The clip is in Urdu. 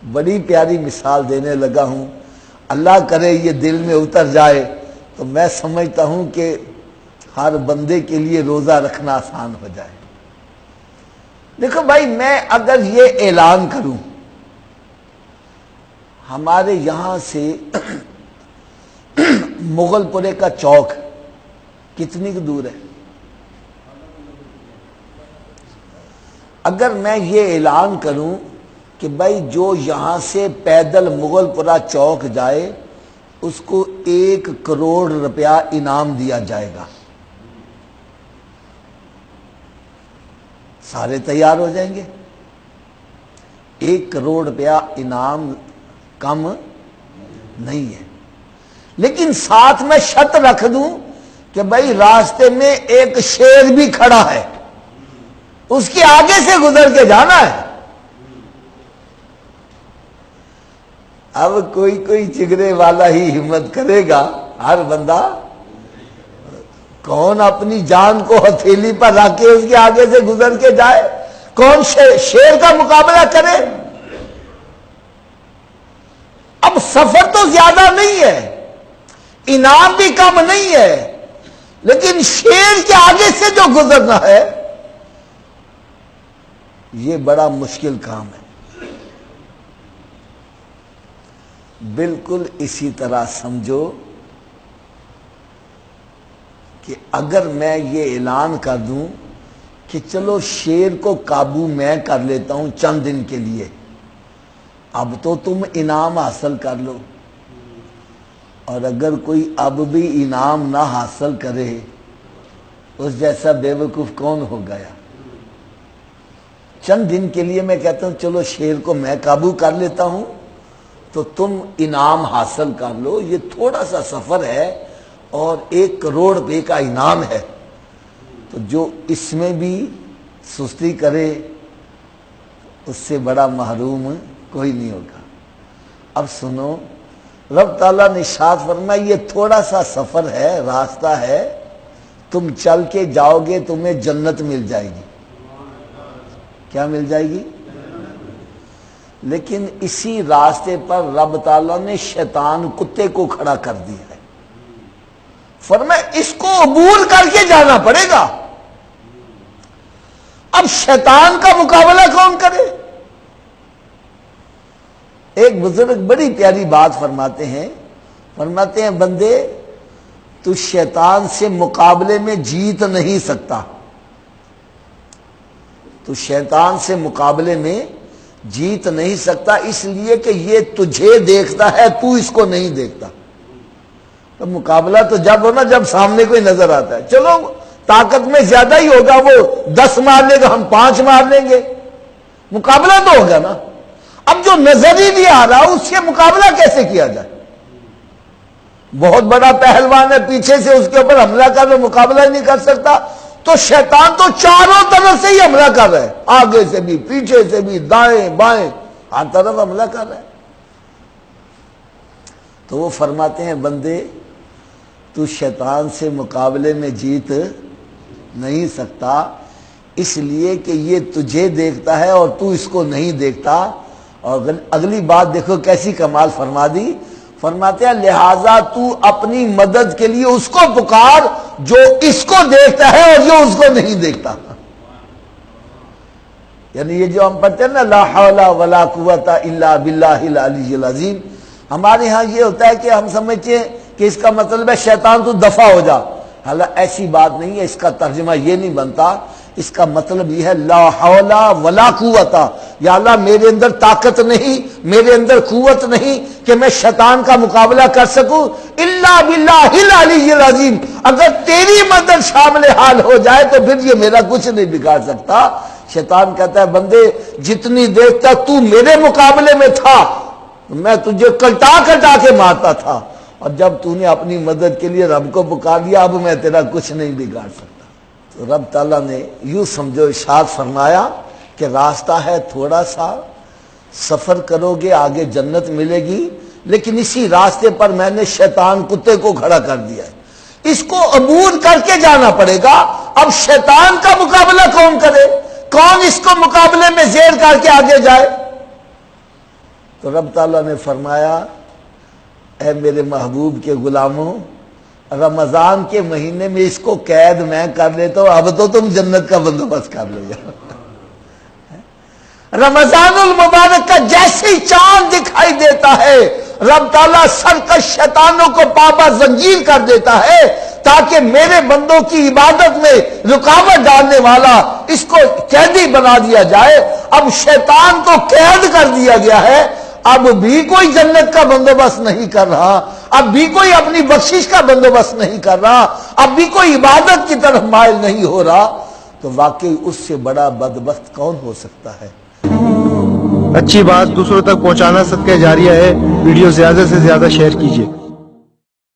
بڑی پیاری مثال دینے لگا ہوں، اللہ کرے یہ دل میں اتر جائے تو میں سمجھتا ہوں کہ ہر بندے کے لیے روزہ رکھنا آسان ہو جائے۔ دیکھو بھائی، میں اگر یہ اعلان کروں، ہمارے یہاں سے مغل پورے کا چوک کتنی دور ہے؟ اگر میں یہ اعلان کروں کہ بھائی جو یہاں سے پیدل مغل پورہ چوک جائے اس کو 1 کروڑ روپیہ انعام دیا جائے گا، سارے تیار ہو جائیں گے؟ 1 کروڑ روپیہ انعام کم نہیں ہے، لیکن ساتھ میں شرط رکھ دوں کہ بھائی راستے میں ایک شیر بھی کھڑا ہے، اس کے آگے سے گزر کے جانا ہے۔ اب کوئی چگرے والا ہی ہمت کرے گا، ہر بندہ کون اپنی جان کو ہتھیلی پر رکھ کے اس کے آگے سے گزر کے جائے؟ کون شیر کا مقابلہ کرے؟ اب سفر تو زیادہ نہیں ہے، انعام بھی کم نہیں ہے، لیکن شیر کے آگے سے جو گزرنا ہے یہ بڑا مشکل کام ہے۔ بالکل اسی طرح سمجھو کہ اگر میں یہ اعلان کر دوں کہ چلو شیر کو قابو میں کر لیتا ہوں چند دن کے لیے، اب تو تم انعام حاصل کر لو، اور اگر کوئی اب بھی انعام نہ حاصل کرے اس جیسا بے وقوف کون ہو گیا؟ چند دن کے لیے میں کہتا ہوں چلو شیر کو میں قابو کر لیتا ہوں تو تم انعام حاصل کر لو، یہ تھوڑا سا سفر ہے اور 1 کروڑ روپے کا انعام ہے، تو جو اس میں بھی سستی کرے اس سے بڑا محروم کوئی نہیں ہوگا۔ اب سنو، رب تعالیٰ نے ارشاد فرمایا یہ تھوڑا سا سفر ہے، راستہ ہے، تم چل کے جاؤ گے تمہیں جنت مل جائے گی۔ کیا مل جائے گی؟ لیکن اسی راستے پر رب تعالیٰ نے شیطان کتے کو کھڑا کر دیا ہے، فرمایا اس کو عبور کر کے جانا پڑے گا۔ اب شیطان کا مقابلہ کون کرے؟ ایک بزرگ بڑی پیاری بات فرماتے ہیں بندے تو شیطان سے مقابلے میں جیت نہیں سکتا، تو شیطان سے مقابلے میں جیت نہیں سکتا، اس لیے کہ یہ تجھے دیکھتا ہے، تو اس کو نہیں دیکھتا۔ تو مقابلہ تو جب ہو نا جب سامنے کوئی نظر آتا ہے، چلو طاقت میں زیادہ ہی ہوگا، وہ 10 مار لے گا ہم 5 مار لیں گے، مقابلہ تو ہوگا نا۔ اب جو نظر ہی نہیں آ رہا اس سے مقابلہ کیسے کیا جائے؟ بہت بڑا پہلوان ہے، پیچھے سے اس کے اوپر حملہ کر رہے، مقابلہ ہی نہیں کر سکتا، تو شیطان تو چاروں طرف سے ہی حملہ کر رہا ہے، آگے سے بھی، پیچھے سے بھی، دائیں بائیں، ہر طرف حملہ کر رہا ہے۔ تو وہ فرماتے ہیں بندے تو شیطان سے مقابلے میں جیت نہیں سکتا، اس لیے کہ یہ تجھے دیکھتا ہے اور تو اس کو نہیں دیکھتا۔ اور اگلی بات دیکھو کیسی کمال فرما دی، فرماتے ہیں لہذا تو اپنی مدد کے لیے اس کو پکار جو اس کو دیکھتا ہے اور جو اس کو نہیں دیکھتا۔ یعنی یہ جو ہم پڑھتے ہیں نا لا حول ولا قوت الا باللہ العلی العظیم، ہمارے ہاں یہ ہوتا ہے کہ ہم سمجھتے ہیں کہ اس کا مطلب ہے شیطان تو دفع ہو جا، حالانکہ ایسی بات نہیں ہے، اس کا ترجمہ یہ نہیں بنتا، اس کا مطلب یہ ہے لا حول ولا قوت، یا اللہ میرے اندر طاقت نہیں، میرے اندر قوت نہیں کہ میں شیطان کا مقابلہ کر سکوں، الا باللہ العلی العظیم، اگر تیری مدد شامل حال ہو جائے تو پھر یہ میرا کچھ نہیں بگاڑ سکتا۔ شیطان کہتا ہے بندے جتنی دیر تک تو میرے مقابلے میں تھا میں تجھے کلٹا کلٹا کے مارتا تھا، اور جب تو نے اپنی مدد کے لیے رب کو پکار لیا اب میں تیرا کچھ نہیں بگاڑ سکتا۔ تو رب تعالیٰ نے یوں سمجھو ارشاد فرمایا کہ راستہ ہے تھوڑا سا، سفر کرو گے آگے جنت ملے گی، لیکن اسی راستے پر میں نے شیطان کتے کو کھڑا کر دیا ہے، اس کو عبور کر کے جانا پڑے گا۔ اب شیطان کا مقابلہ کون کرے؟ کون اس کو مقابلے میں زیر کر کے آگے جائے؟ تو رب تعالیٰ نے فرمایا اے میرے محبوب کے غلاموں، رمضان کے مہینے میں اس کو قید میں کر لیتا ہوں، اب تو تم جنت کا بندوبست کر لو گے۔ رمضان المبارک کا جیسے چاند دکھائی دیتا ہے، رب تعالیٰ سرکش شیطانوں کو پابا زنجیر کر دیتا ہے تاکہ میرے بندوں کی عبادت میں رکاوٹ ڈالنے والا اس کو قیدی بنا دیا جائے۔ اب شیطان کو قید کر دیا گیا ہے، اب بھی کوئی جنت کا بندوبست نہیں کر رہا، اب بھی کوئی اپنی بخشش کا بندوبست نہیں کر رہا، اب بھی کوئی عبادت کی طرف مائل نہیں ہو رہا، تو واقعی اس سے بڑا بدبخت کون ہو سکتا ہے؟ اچھی بات دوسروں تک پہنچانا صدقہ جاریہ ہے۔ ویڈیو زیادہ سے زیادہ شیئر کیجیے۔